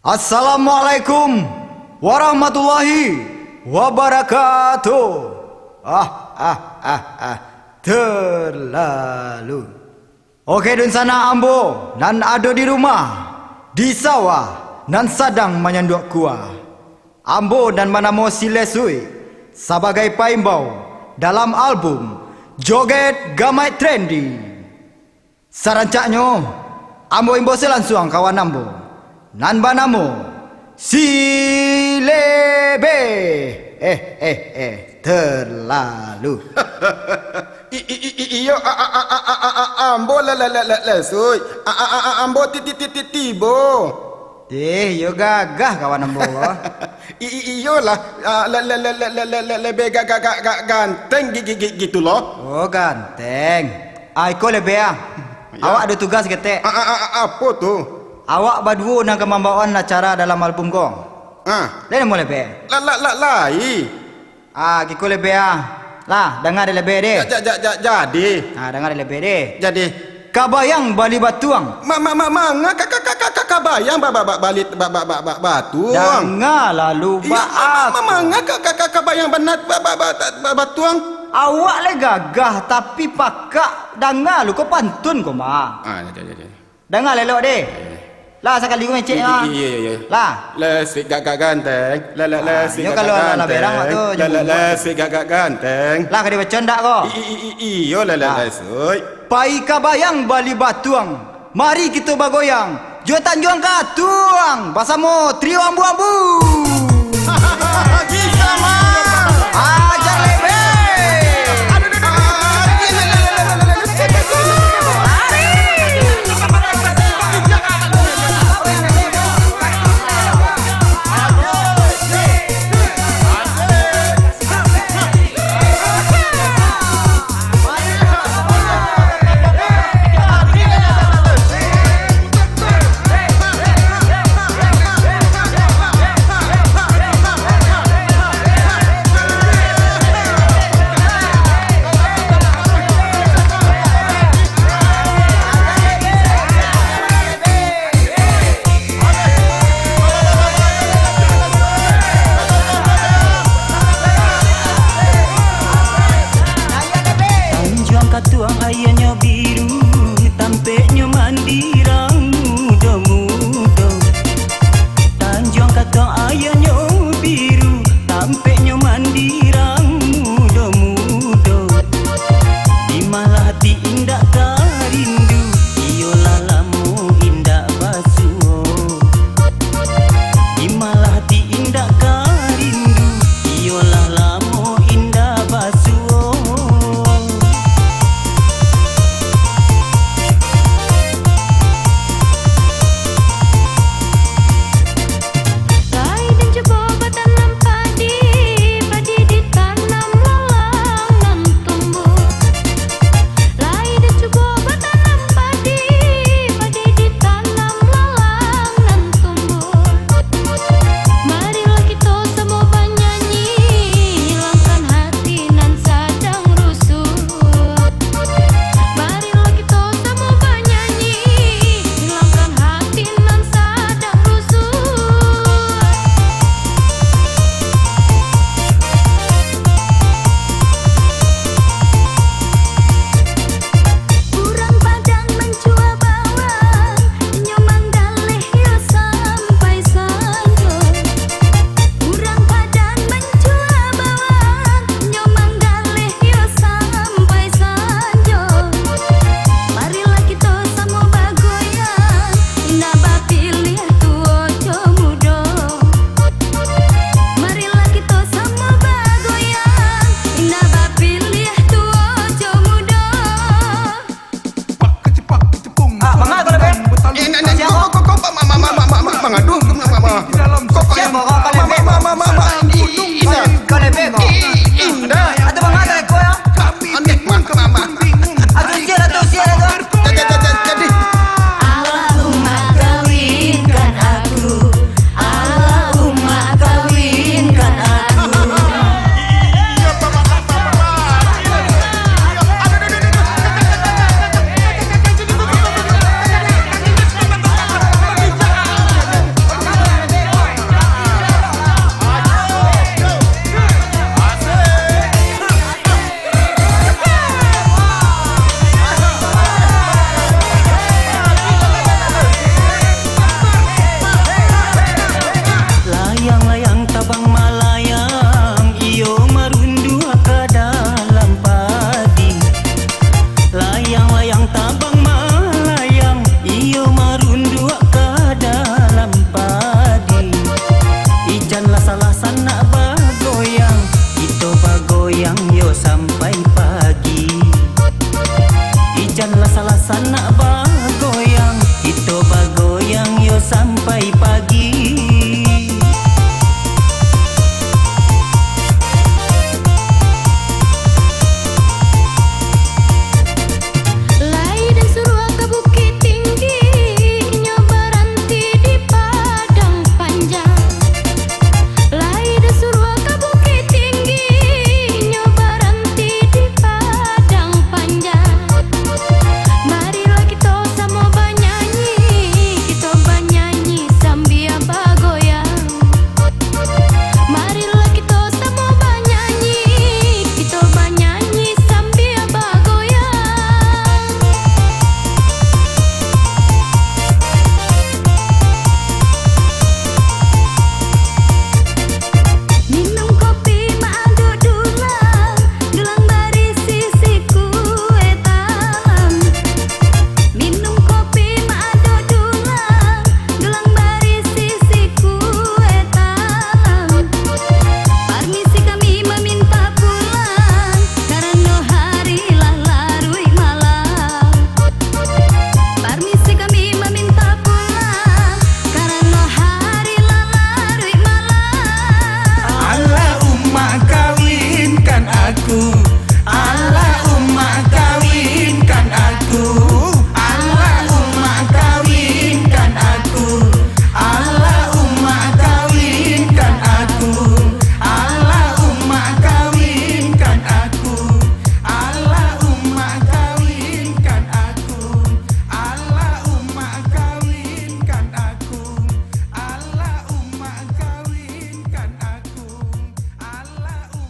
Assalamualaikum warahmatullahi wabarakatuh. Terlalu. Okey dun sana ambo nan ada di rumah, di sawah nan sadang menyanduk kuah. Ambo dan manamo silesui sebagai paimbau dalam album Joget Gamai Trendy. Sarancaknya ambo imbo selangsung kawan ambo nan banamo Silebe. Terlalu. Iyo ambo lesui ambo tibo. Yo gagah kawan ambo. Iyo lah lebih ganteng gitu loh. Oh ganteng. Iko lebih ya. Awak ada tugas ketek. Apa tuh? Awak berdua nak kemambauan acara dalam album gong. Lain mau lebih. Lai. Kiko lebih ya. Lah, dengar dia lebih deh. Jadi. Dengar dia lebih deh. Jadi. Kabayang Bali Batuang. Manga kabayang balik Batuang. Dengar lalu manga kabayang Batuang. Awak le gagah tapi pakak dengar lu kau pantun kau mah. Jadi. Dengar lelok deh. Lah sekali kau mencik mah. Iya. Lah. Lesik gagak ganteng. Lesik gagak kalau lah berang tu. Lesik gagak ganteng. Lah kau bercanda kau. Iyo lesui. Pai kabayang Bali Batuang. Mari kita bagoyang. Juatan juang katuang. Basamo trio ambu-ambu. Bisa mah. Ajar lebih. asa nak